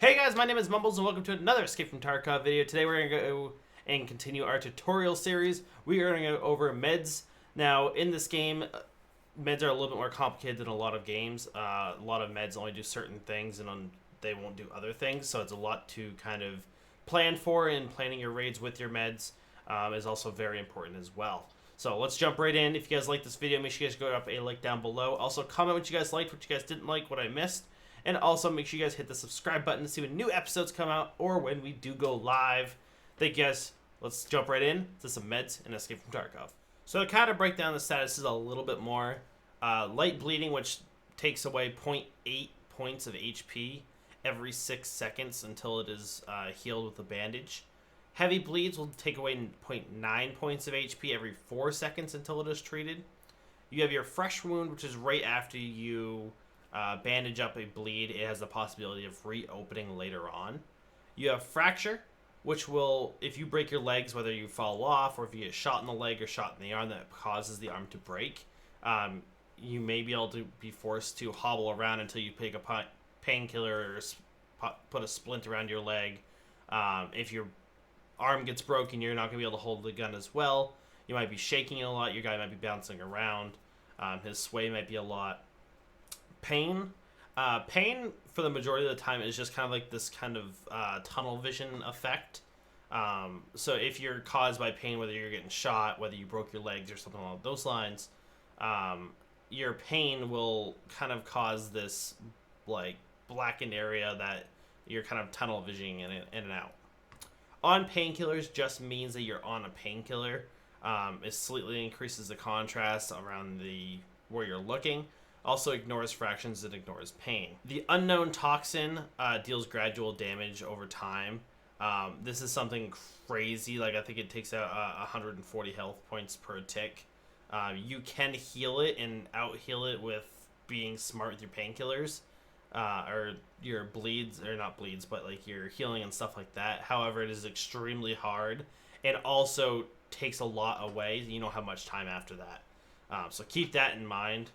Hey guys, my name is Mumbles and welcome to another Escape from Tarkov video. Today we're going to go and continue our tutorial series. We are going to go over meds. Now in this game, meds are a little bit more complicated than a lot of games. A lot of meds only do certain things and they won't do other things, so it's a lot to kind of plan for, and planning your raids with your meds is also very important as well. So let's jump right in. If you guys like this video, make sure you guys go drop a like down below. Also comment what you guys liked, what you guys didn't like, what I missed. And also make sure you guys hit the subscribe button to see when new episodes come out or when we do go live. Thank you guys. Let's jump right in to some meds and Escape from Tarkov. So to kind of break down the statuses a little bit more, light bleeding, which takes away 0.8 points of HP every 6 seconds until it is healed with a bandage. Heavy bleeds will take away 0.9 points of HP every 4 seconds until it is treated. You have your fresh wound, which is right after you bandage up a bleed. It has the possibility of reopening later on. You have fracture, which will, if you break your legs, whether you fall off or if you get shot in the leg or shot in the arm that causes the arm to break, you may be able to be forced to hobble around until you pick a painkiller or put a splint around your leg. If your arm gets broken, you're not going to be able to hold the gun as well. You might be shaking it a lot. Your guy might be bouncing around. His sway might be a lot. Pain for the majority of the time is just kind of like this kind of tunnel vision effect. So if you're caused by pain, whether you're getting shot, whether you broke your legs or something along those lines, your pain will kind of cause this like blackened area that you're kind of tunnel visioning in and out. On painkillers just means that you're on a painkiller. It slightly increases the contrast around where you're looking. Also ignores fractions and ignores pain. The unknown toxin deals gradual damage over time. This is something crazy. Like I think it takes out 140 health points per tick. You can heal it and out heal it with being smart with your painkillers or your bleeds, or not bleeds, but like your healing and stuff like that. However, it is extremely hard and also takes a lot away. You don't have much time after that. So keep that in mind.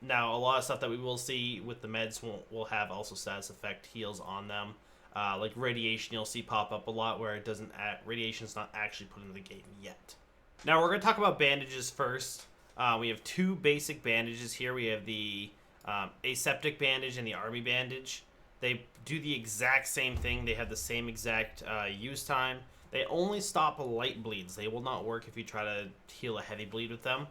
Now, a lot of stuff that we will see with the meds will have also status effect heals on them. Like radiation, you'll see pop up a lot where it doesn't. Radiation's not actually put in the game yet. Now, we're going to talk about bandages first. We have two basic bandages here. We have the aseptic bandage and the army bandage. They do the exact same thing. They have the same exact use time. They only stop light bleeds. They will not work if you try to heal a heavy bleed with them.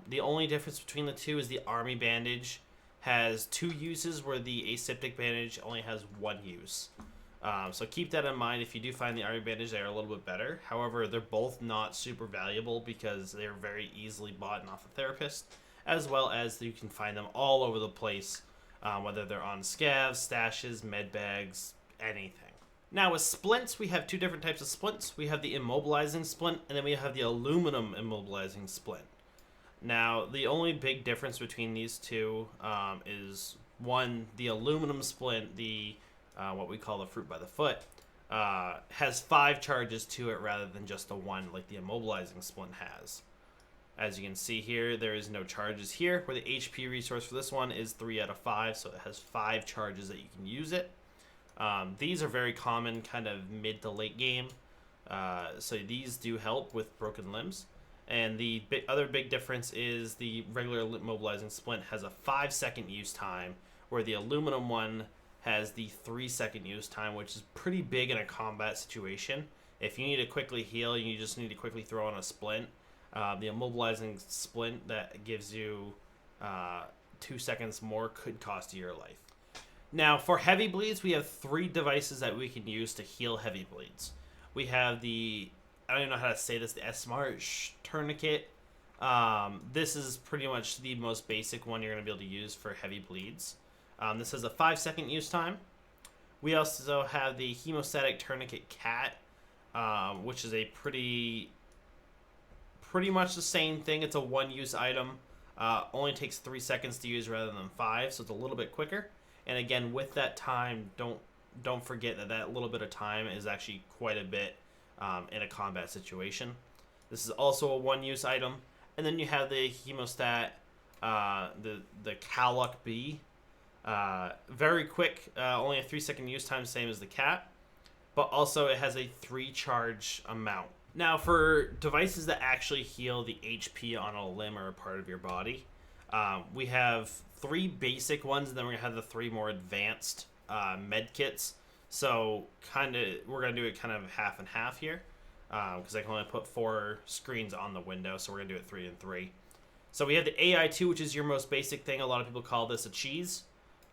The only difference between the two is the army bandage has 2 uses where the aseptic bandage only has 1 use. So keep that in mind. If you do find the army bandage, they are a little bit better. However, they're both not super valuable because they're very easily bought off a therapist, as well as you can find them all over the place, whether they're on scavs, stashes, med bags, anything. Now with splints, we have 2 different types of splints. We have the immobilizing splint, and then we have the aluminum immobilizing splint. Now, the only big difference between these two is, one, the aluminum splint, the what we call the fruit by the foot, has 5 charges to it rather than just the 1 like the immobilizing splint has. As you can see here, there is no charges here, where the HP resource for this one is 3 out of 5, so it has 5 charges that you can use it. These are very common kind of mid to late game, so these do help with broken limbs. And the other big difference is the regular immobilizing splint has a 5-second use time, where the aluminum one has the 3-second use time, which is pretty big in a combat situation. If you need to quickly heal, you just need to quickly throw on a splint. The immobilizing splint that gives you 2 seconds more could cost you your life. Now, for heavy bleeds, we have 3 devices that we can use to heal heavy bleeds. We have the, I don't even know how to say this, the Smart tourniquet. This is pretty much the most basic one you're going to be able to use for heavy bleeds. This has a 5-second use time. We also have the hemostatic tourniquet cat, which is a pretty much the same thing. It's a 1-use item. Only takes 3 seconds to use rather than 5, so it's a little bit quicker. And again, with that time, don't forget that little bit of time is actually quite a bit in a combat situation. This is also a 1-use item. And then you have the hemostat, the Calluck B. Very quick, only a 3-second use time, same as the cat, but also it has a 3 charge amount. Now, for devices that actually heal the HP on a limb or a part of your body, we have 3 basic ones, and then we're going to have the 3 more advanced medkits. So, we're going to do it kind of half and half here, because I can only put 4 screens on the window, so we're going to do it 3 and 3. So we have the AI2, which is your most basic thing. A lot of people call this a cheese.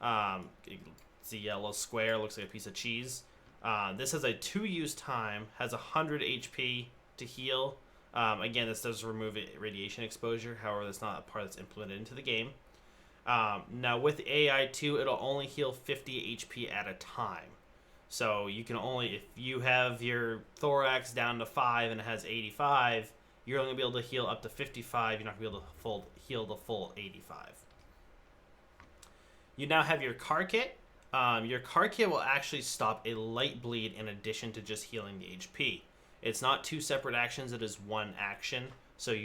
It's a yellow square, looks like a piece of cheese. This has a 2 use time, has 100 HP to heal. Again, this does remove radiation exposure. However, that's not a part that's implemented into the game. Now, with AI2, it'll only heal 50 HP at a time. So you can only, if you have your thorax down to 5 and it has 85, you're only going to be able to heal up to 55. You're not going to be able to heal the full 85. You now have your car kit. Your car kit will actually stop a light bleed in addition to just healing the HP. It's not 2 separate actions, it is 1 action. So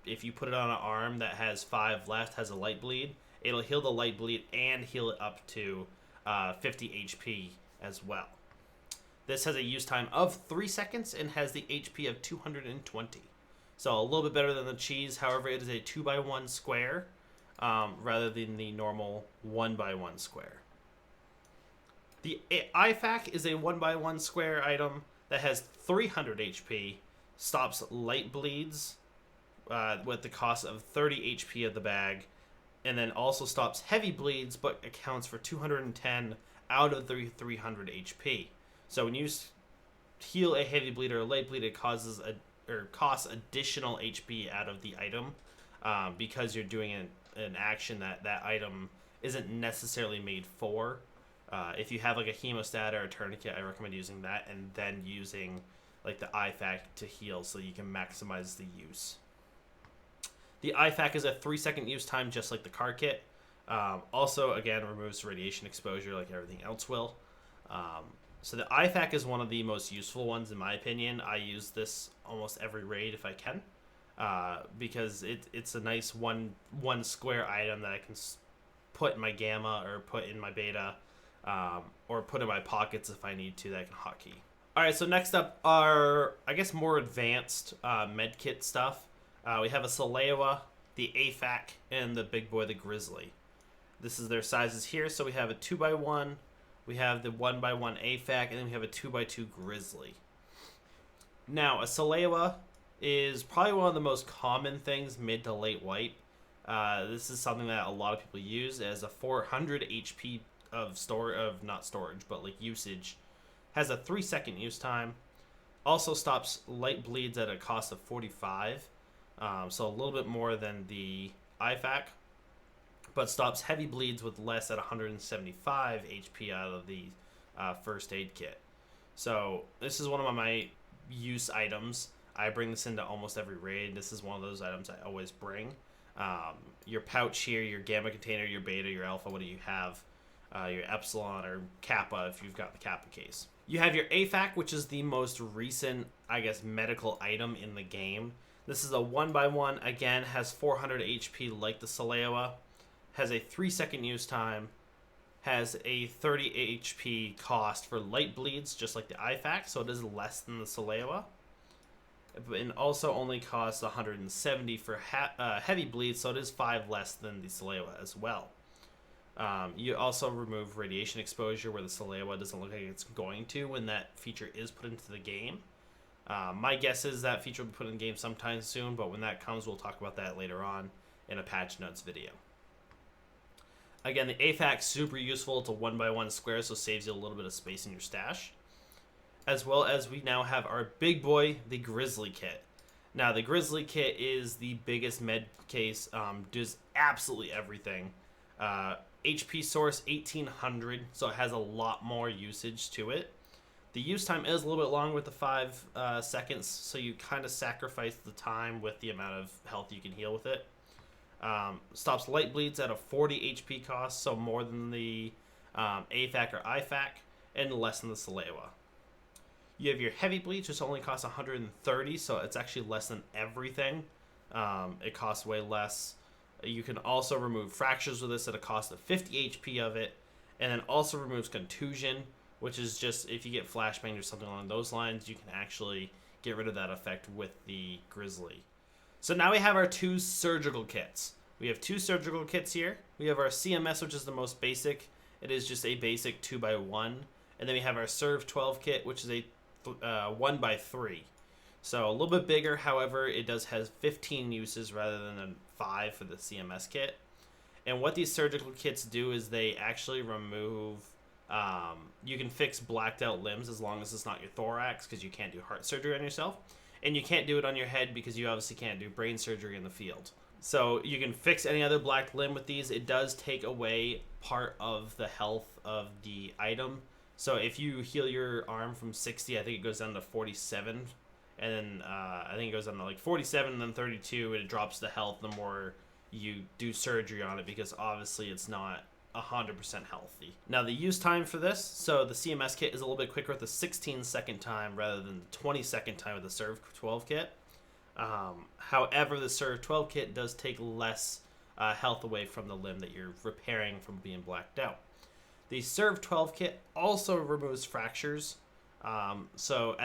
if you put it on an arm that has 5 left, has a light bleed, it'll heal the light bleed and heal it up to 50 HP as well. This has a use time of 3 seconds and has the HP of 220. So a little bit better than the cheese, however it is a 2x1 square rather than the normal 1x1 square. The IFAC is a 1x1 square item that has 300 HP, stops light bleeds with the cost of 30 HP of the bag, and then also stops heavy bleeds but accounts for 210 out of the 300 HP. So when you heal a heavy bleed or a light bleed, it costs additional HP out of the item because you're doing an action that item isn't necessarily made for. If you have like a hemostat or a tourniquet, I recommend using that and then using like the IFAC to heal so you can maximize the use. The IFAC is a 3-second use time, just like the car kit. Also, again, removes radiation exposure like everything else will. So the IFAC is one of the most useful ones in my opinion. I use this almost every raid if I can, because it's a nice one square item that I can put in my gamma or put in my beta. Or put in my pockets if I need to, that I can hotkey. Alright, so next up are, I guess, more advanced medkit stuff. We have a Salewa, the AFAC, and the big boy, the Grizzly. This is their sizes here. So we have a 2x1, we have the 1x1 AFAC, and then we have a 2x2 Grizzly. Now, a Salewa is probably one of the most common things mid to late wipe. This is something that a lot of people use as a 400 HP not storage, but like usage. Has a 3-second use time. Also stops light bleeds at a cost of 45. So a little bit more than the IFAC. But stops heavy bleeds with less at 175 HP out of the first aid kit. So this is one of my use items. I bring this into almost every raid. This is one of those items I always bring. Your pouch here, your gamma container, your beta, your alpha, what do you have? Your epsilon or kappa if you've got the kappa case. You have your AFAC, which is the most recent, I guess, medical item in the game. This is a 1x1, again, has 400 HP like the Salewa, has a 3-second use time, has a 30 HP cost for light bleeds, just like the IFAC, so it is less than the Salewa. And also only costs 170 for heavy bleeds, so it is 5 less than the Salewa as well. You also remove radiation exposure where the Salewa doesn't look like it's going to when that feature is put into the game. My guess is that feature will be put in the game sometime soon, but when that comes, we'll talk about that later on in a patch notes video. Again, the AFAC super useful. It's a 1x1 square, so saves you a little bit of space in your stash. As well as we now have our big boy, the Grizzly kit. Now, the Grizzly kit is the biggest med case, does absolutely everything. HP source 1800, so it has a lot more usage to it. The use time is a little bit long with the 5 seconds, so you kind of sacrifice the time with the amount of health you can heal with it. Stops light bleeds at a 40 HP cost, so more than the AFAC or IFAC, and less than the Salewa. You have your heavy bleeds, which only costs 130, so it's actually less than everything. It costs way less. You can also remove fractures with this at a cost of 50 HP of it, and then also removes contusion, which is just if you get flashbanged or something along those lines, you can actually get rid of that effect with the Grizzly. So now we have our 2 surgical kits. We have 2 surgical kits here. We have our CMS, which is the most basic. It is just a basic 2x1. And then we have our Serve 12 kit, which is a 1x3. So a little bit bigger, however, it does has 15 uses rather than 5 for the CMS kit. And what these surgical kits do is they actually remove... you can fix blacked out limbs as long as it's not your thorax, because you can't do heart surgery on yourself. And you can't do it on your head because you obviously can't do brain surgery in the field. So you can fix any other black limb with these. It does take away part of the health of the item. So if you heal your arm from 60, I think it goes down to 47. And then I think it goes down to like 47 and then 32. And it drops the health the more you do surgery on it, because obviously it's not 100% healthy. Now the use time for this, so the CMS kit is a little bit quicker with the 16-second time rather than the 20-second time with the Serve 12 kit. However, the Serve 12 kit does take less health away from the limb that you're repairing from being blacked out. The Serve 12 kit also removes fractures. So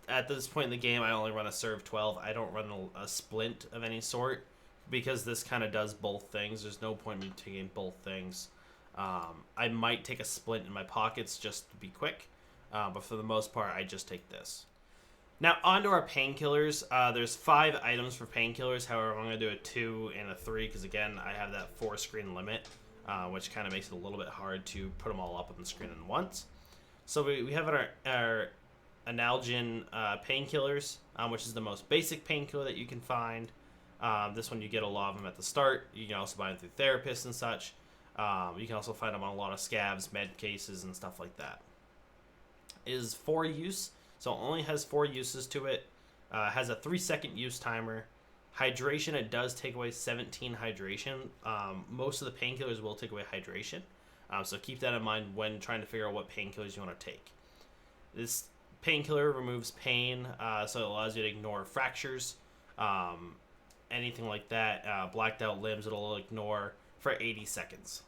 at this point in the game, I only run a Serve 12. I don't run a splint of any sort, because this kind of does both things. There's no point in me taking both things. I might take a splint in my pockets just to be quick, but for the most part, I just take this. Now, on to our painkillers. There's 5 items for painkillers. However, I'm going to do a 2 and a 3, because again, I have that 4-screen limit, which kind of makes it a little bit hard to put them all up on the screen at once. So we have our Analgin painkillers, which is the most basic painkiller that you can find. This one, you get a lot of them at the start. You can also buy them through therapists and such. You can also find them on a lot of scabs, med cases, and stuff like that. It is 4 use, so it only has 4 uses to it. Has a 3-second use timer. Hydration, it does take away 17 hydration. Most of the painkillers will take away hydration. So keep that in mind when trying to figure out what painkillers you want to take. This painkiller removes pain, so it allows you to ignore fractures. Anything like that, blacked out limbs, it'll ignore for 80 seconds.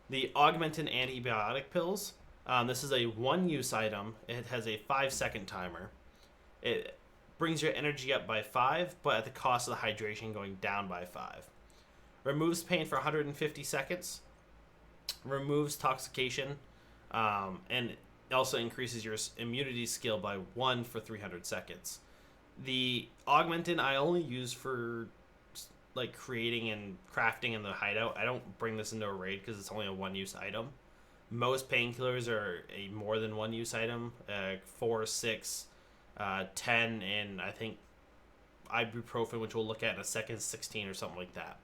The Augmentin antibiotic pills, this is a 1-use item. It has a 5-second timer. It brings your energy up by 5, but at the cost of the hydration going down by 5. Removes pain for 150 seconds. Removes toxication, and it also increases your immunity skill by 1 for 300 seconds. The Augmentin I only use for like creating and crafting in the hideout. I don't bring this into a raid because it's only a 1-use item. Most painkillers are a more than 1-use item, 4, 6, 10, and I think ibuprofen, which we'll look at in a second, 16 or something like that.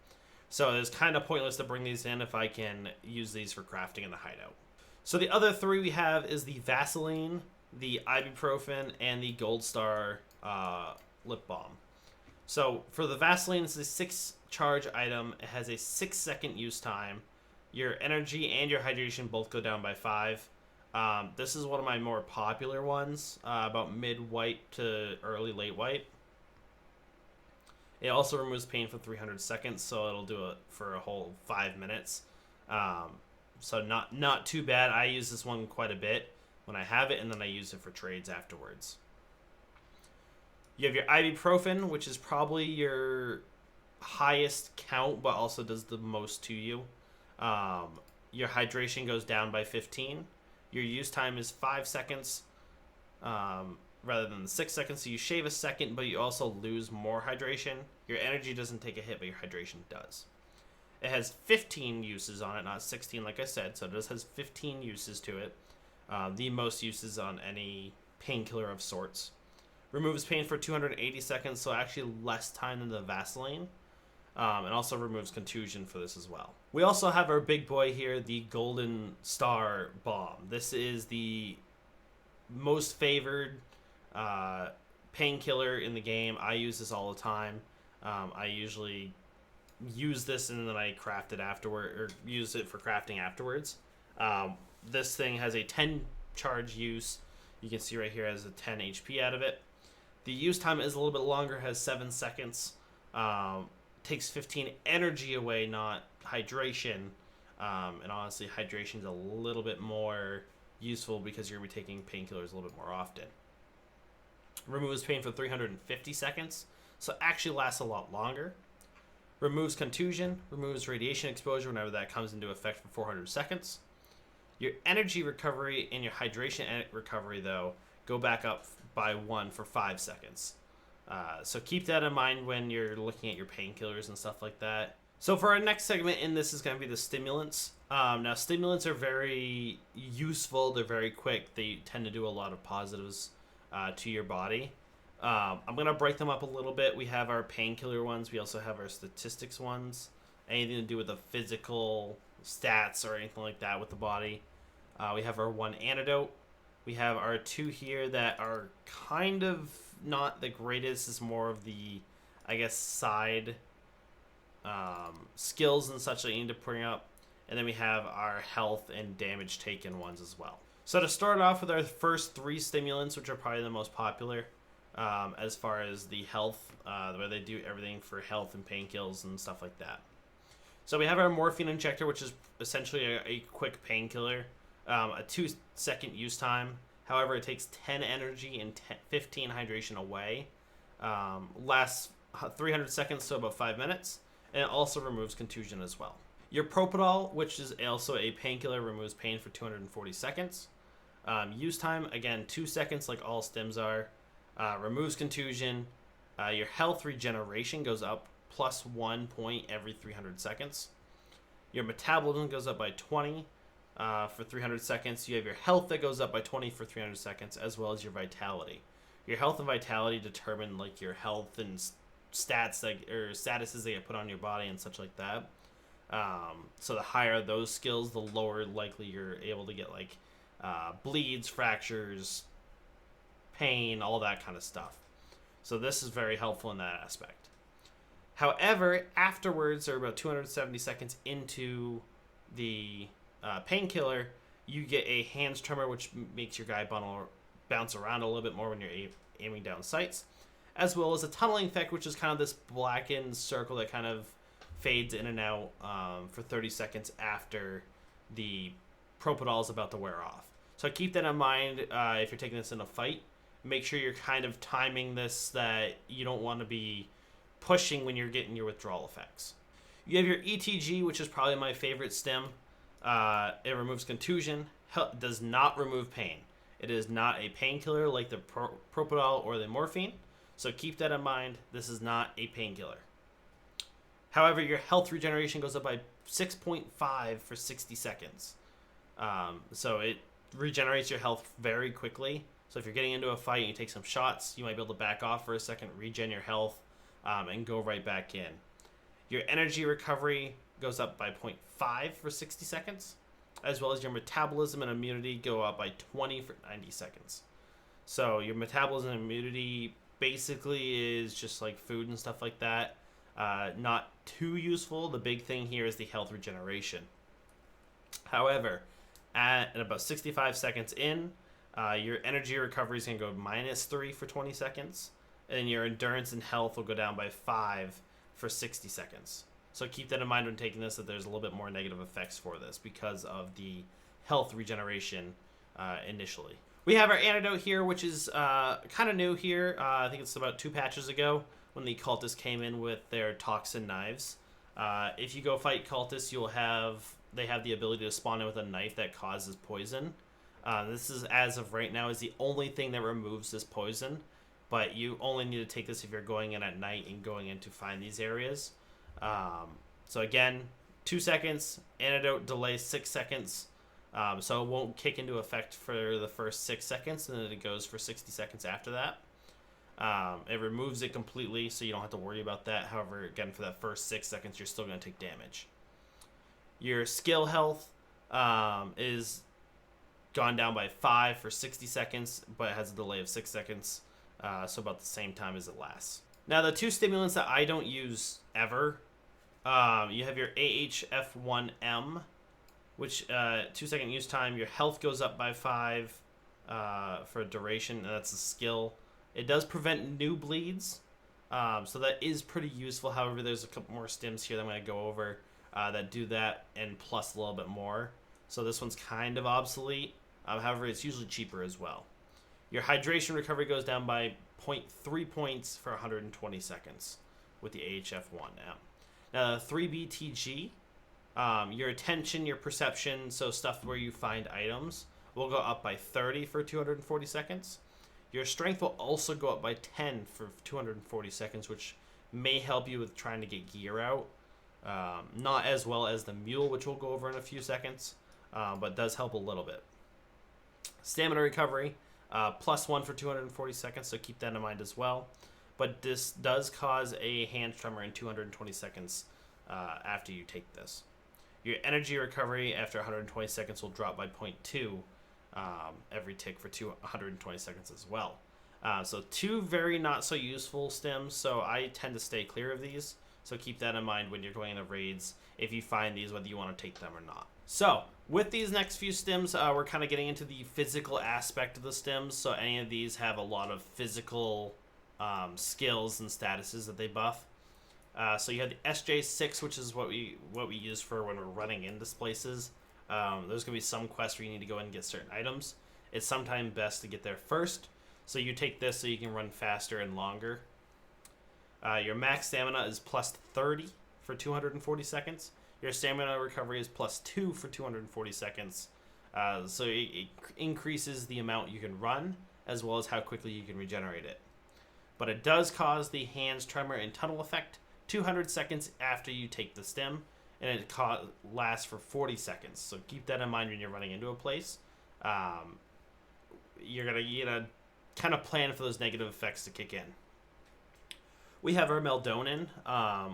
So it's kind of pointless to bring these in if I can use these for crafting in the hideout. So the other 3 we have is the Vaseline, the ibuprofen, and the Gold Star lip balm. So for the Vaseline, it's a 6-charge item. It has a 6-second use time. Your energy and your hydration both go down by 5. This is one of my more popular ones, about mid-white to early late white. It also removes pain for 300 seconds, so it'll do it for a whole 5 minutes. So not too bad. I use this one quite a bit when I have it, and then I use it for trades afterwards. You have your ibuprofen, which is probably your highest count, but also does the most to you. Your hydration goes down by 15. Your use time is 5 seconds rather than the 6 seconds, so you shave a second, but you also lose more hydration. Your energy doesn't take a hit, but your hydration does. It has 15 uses on it, not 16 like I said, so it just has 15 uses to it. The most uses on any painkiller of sorts. Removes pain for 280 seconds, so actually less time than the Vaseline. And also removes contusion for this as well. We also have our big boy here, the Golden Star Bomb. This is the most favored painkiller in the game. I use this all the time. I usually use this and then I craft it afterward, or use it for crafting afterwards. This thing has a 10 charge use. You can see right here it has a 10 HP out of it. The use time is a little bit longer, has 7 seconds. takes 15 energy away, not hydration. And honestly, hydration is a little bit more useful because you're going to be taking painkillers a little bit more often. Removes pain for 350 seconds, so actually lasts a lot longer. Removes contusion, removes radiation exposure whenever that comes into effect for 400 seconds. Your energy recovery and your hydration recovery, though, go back up by 1 for 5 seconds. So keep that in mind when you're looking at your painkillers and stuff like that. So for our next segment in this is going to be the stimulants. Now, stimulants are very useful. They're very quick. They tend to do a lot of positives to your body. I'm going to break them up a little bit. We have our painkiller ones. We also have our statistics ones. Anything to do with the physical stats or anything like that with the body. We have our 1 antidote. We have our 2 here that are kind of not the greatest. It's more of the, I guess, side skills and such that you need to bring up. And then we have our health and damage taken ones as well. So to start off with our first 3 stimulants, which are probably the most popular as far as the health, where they do everything for health and painkillers and stuff like that. So we have our morphine injector, which is essentially a quick painkiller, a 2-second use time. However, it takes 10 energy and 15 hydration away. Lasts 300 seconds, so about 5 minutes. And it also removes contusion as well. Your Propital, which is also a painkiller, removes pain for 240 seconds. Use time, again, 2 seconds like all stims are. Removes contusion. Your health regeneration goes up plus 1 point every 300 seconds. Your metabolism goes up by 20 for 300 seconds. You have your health that goes up by 20 for 300 seconds, as well as your vitality. Your health and vitality determine like your health and stats or statuses that get put on your body and such like that. So the higher those skills, the lower likely you're able to get like bleeds, fractures, pain, all that kind of stuff. So this is very helpful in that aspect. However, afterwards, or about 270 seconds into the painkiller, you get a hands tremor, which makes your guy bounce around a little bit more when you're aiming down sights, as well as a tunneling effect, which is kind of this blackened circle that kind of fades in and out for 30 seconds after the Propital is about to wear off. So keep that in mind if you're taking this in a fight. Make sure you're kind of timing this, that you don't want to be pushing when you're getting your withdrawal effects. You have your ETG, which is probably my favorite stim. It removes contusion, does not remove pain. It is not a painkiller like the Propital or the Morphine, so keep that in mind. This is not a painkiller. However, your health regeneration goes up by 6.5 for 60 seconds. So it regenerates your health very quickly. So if you're getting into a fight and you take some shots, you might be able to back off for a second, regen your health, and go right back in. Your energy recovery goes up by 0.5 for 60 seconds, as well as your metabolism and immunity go up by 20 for 90 seconds. So your metabolism and immunity basically is just like food and stuff like that. Not too useful. The big thing here is the health regeneration. However, at about 65 seconds in, your energy recovery is going to go -3 for 20 seconds, and your endurance and health will go down by 5 for 60 seconds. So keep that in mind when taking this, that there's a little bit more negative effects for this because of the health regeneration initially. We have our Antidote here, which is kind of new here. I think it's about 2 patches ago when the cultists came in with their toxin knives. If you go fight cultists, they have the ability to spawn in with a knife that causes poison. This is, as of right now, is the only thing that removes this poison, but you only need to take this if you're going in at night and going in to find these areas. So again, 2 seconds, Antidote delays 6 seconds, so it won't kick into effect for the first 6 seconds, and then it goes for 60 seconds after that. It removes it completely, so you don't have to worry about that. However, again, for that first 6 seconds, you're still going to take damage. Your skill health is gone down by 5 for 60 seconds, but it has a delay of 6 seconds, so about the same time as it lasts. Now, the 2 stimulants that I don't use ever, you have your AHF1M, which 2-second use time. Your health goes up by 5 for duration, and that's a skill. It does prevent new bleeds, So that is pretty useful. However, there's a couple more stims here that I'm going to go over that do that and plus a little bit more. So this one's kind of obsolete. However, it's usually cheaper as well. Your hydration recovery goes down by 0.3 points for 120 seconds with the AHF1 now. Now, 3BTG, your attention, your perception, so stuff where you find items, will go up by 30 for 240 seconds. Your strength will also go up by 10 for 240 seconds, which may help you with trying to get gear out. Not as well as the M.U.L.E, which we'll go over in a few seconds, but does help a little bit. Stamina recovery, +1 for 240 seconds, so keep that in mind as well. But this does cause a hand tremor in 220 seconds after you take this. Your energy recovery after 120 seconds will drop by 0.2 every tick for 120 seconds as well. So two very not so useful stims, so I tend to stay clear of these. So keep that in mind when you're going into raids if you find these, whether you want to take them or not. So with these next few stims, we're kind of getting into the physical aspect of the stims. So any of these have a lot of physical skills and statuses that they buff. So you have the SJ6, which is what we use for when we're running into places. There's going to be some quests where you need to go in and get certain items. It's sometimes best to get there first. So you take this so you can run faster and longer. Your max stamina is +30 for 240 seconds. Your stamina recovery is +2 for 240 seconds. So it increases the amount you can run as well as how quickly you can regenerate it. But it does cause the hands tremor and tunnel effect 200 seconds after you take the stim, and it lasts for 40 seconds. So keep that in mind when you're running into a place. You're gonna kind of plan for those negative effects to kick in. We have our Meldonin,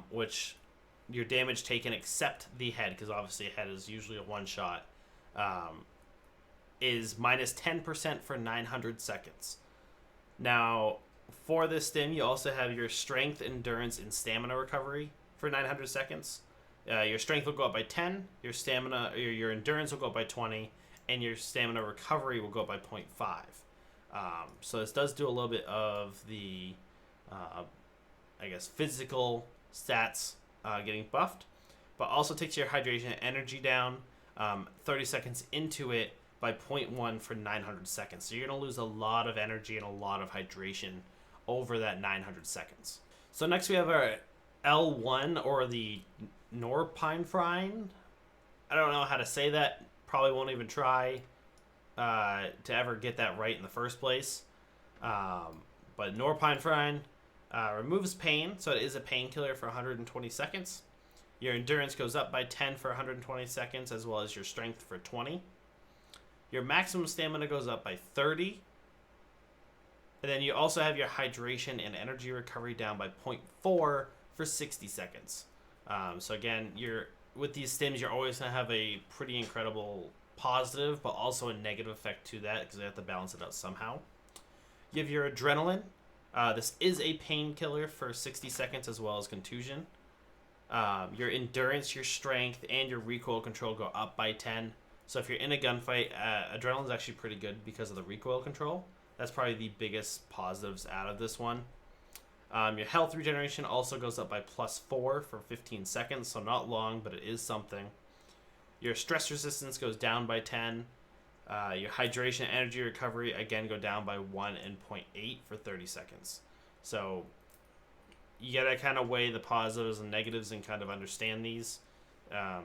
which your damage taken except the head, because obviously a head is usually a one-shot, is -10% for 900 seconds. Now, for this stim, you also have your strength, endurance, and stamina recovery for 900 seconds. Your strength will go up by 10, your stamina, your endurance will go up by 20, and your stamina recovery will go up by 0.5. So this does do a little bit of the, I guess, physical stats getting buffed, but also takes your hydration and energy down 30 seconds into it by 0.1 for 900 seconds. So you're going to lose a lot of energy and a lot of hydration over that 900 seconds. So next we have our L1, or the Norpinefrine. I don't know how to say that. Probably won't even try to ever get that right in the first place. But Norpinefrine removes pain, so it is a painkiller for 120 seconds. Your endurance goes up by 10 for 120 seconds, as well as your strength for 20. Your maximum stamina goes up by 30. And then you also have your hydration and energy recovery down by 0.4 for 60 seconds. So again, with these stims, you're always going to have a pretty incredible positive, but also a negative effect to that, because they have to balance it out somehow. You have your adrenaline. This is a painkiller for 60 seconds, as well as contusion. Your endurance, your strength, and your recoil control go up by 10. So if you're in a gunfight, adrenaline is actually pretty good because of the recoil control. That's probably the biggest positives out of this one. Your health regeneration also goes up by +4 for 15 seconds, so not long, but it is something. Your stress resistance goes down by 10. Your hydration and energy recovery, again, go down by 1 and 0.8 for 30 seconds. So you gotta kind of weigh the positives and negatives and kind of understand these.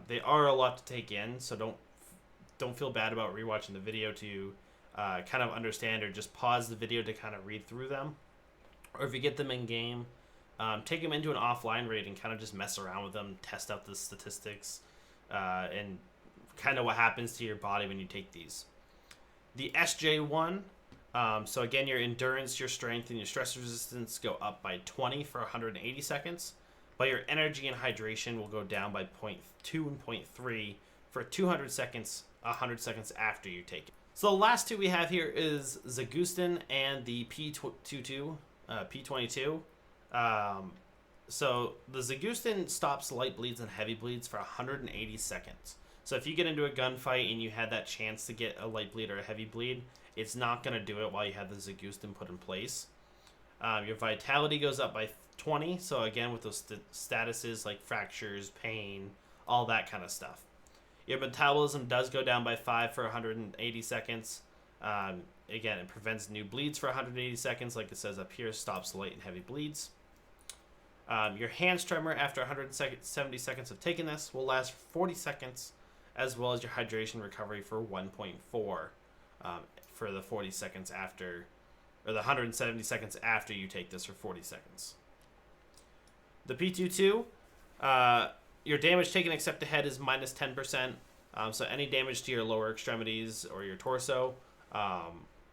They are a lot to take in, so don't feel bad about rewatching the video to kind of understand, or just pause the video to kind of read through them. Or if you get them in game, take them into an offline raid and kind of just mess around with them, test out the statistics, and kind of what happens to your body when you take these. The SJ1, so again, your endurance, your strength, and your stress resistance go up by 20 for 180 seconds, but your energy and hydration will go down by 0.2 and 0.3 for 200 seconds, 100 seconds after you take it. So the last two we have here is Zagustin and the P22. So the Zagustin stops light bleeds and heavy bleeds for 180 seconds. So if you get into a gunfight and you had that chance to get a light bleed or a heavy bleed, it's not going to do it while you have the Zagustin put in place. Your vitality goes up by 20. So again, with those statuses like fractures, pain, all that kind of stuff. Your metabolism does go down by 5 for 180 seconds. Again, it prevents new bleeds for 180 seconds, like it says up here, stops late and heavy bleeds. Your hand tremor after 170 seconds of taking this will last for 40 seconds, as well as your hydration recovery for 1.4 for the 40 seconds after, or the 170 seconds after you take this for 40 seconds. The P22, your damage taken except the head is minus 10%. So any damage to your lower extremities or your torso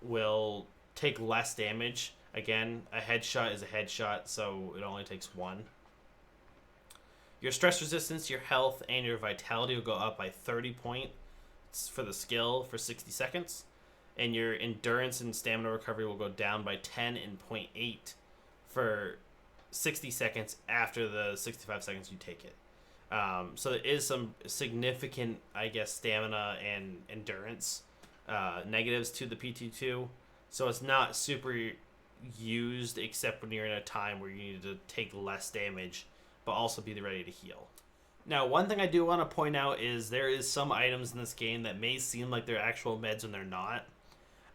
will take less damage. Again, a headshot is a headshot, so it only takes one. Your stress resistance, your health, and your vitality will go up by 30 points for the skill for 60 seconds. And your endurance and stamina recovery will go down by 10 and 0.8 for 60 seconds after the 65 seconds you take it. So there is some significant, I guess, stamina and endurance negatives to the P22. So it's not super used except when you're in a time where you need to take less damage, but also be ready to heal. Now, one thing I do want to point out is there is some items in this game that may seem like they're actual meds when they're not.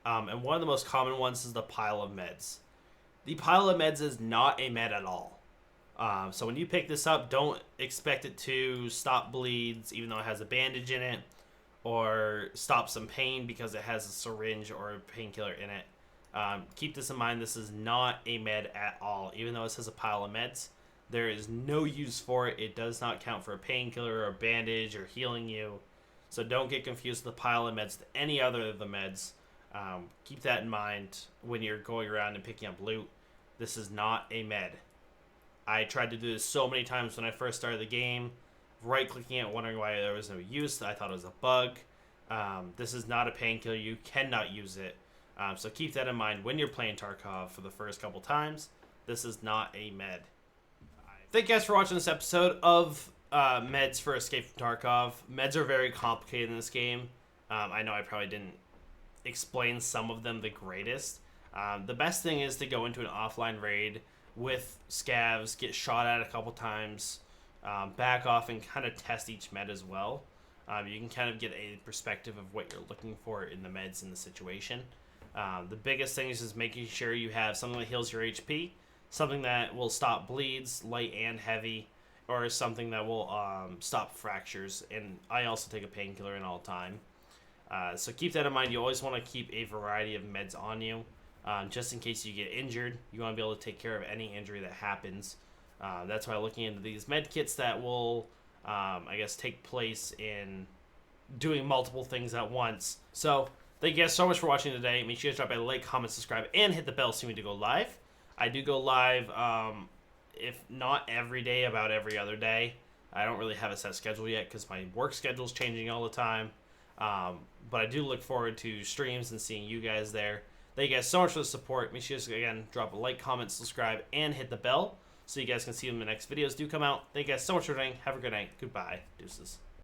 And one of the most common ones is the pile of meds. The pile of meds is not a med at all. So when you pick this up, don't expect it to stop bleeds, even though it has a bandage in it, or stop some pain because it has a syringe or a painkiller in it. Keep this in mind, this is not a med at all. Even though it says a pile of meds, there is no use for it. It does not count for a painkiller or a bandage or healing you. So don't get confused with the pile of meds to any other of the meds. Keep that in mind when you're going around and picking up loot. This is not a med. I tried to do this so many times when I first started the game, right-clicking it, wondering why there was no use. I thought it was a bug. This is not a painkiller. You cannot use it. So keep that in mind when you're playing Tarkov for the first couple times. This is not a med. Thank you guys for watching this episode of Meds for Escape from Tarkov. Meds are very complicated in this game. I know I probably didn't explain some of them the greatest. The best thing is to go into an offline raid with scavs, get shot at a couple times, back off and kind of test each med as well. You can kind of get a perspective of what you're looking for in the meds in the situation. The biggest thing is just making sure you have something that heals your HP, something that will stop bleeds, light and heavy, or something that will stop fractures. And I also take a painkiller in all time. So keep that in mind. You always want to keep a variety of meds on you. Just in case you get injured, you want to be able to take care of any injury that happens. That's why looking into these medkits that will, I guess, take place in doing multiple things at once. So, thank you guys so much for watching today. Make sure you drop a like, comment, subscribe, and hit the bell so you need to go live. I do go live, if not every day, about every other day. I don't really have a set schedule yet because my work schedule is changing all the time. But I do look forward to streams and seeing you guys there. Thank you guys so much for the support. Make sure you, again, drop a like, comment, subscribe, and hit the bell so you guys can see when the next videos do come out. Thank you guys so much for watching. Have a good night. Goodbye. Deuces.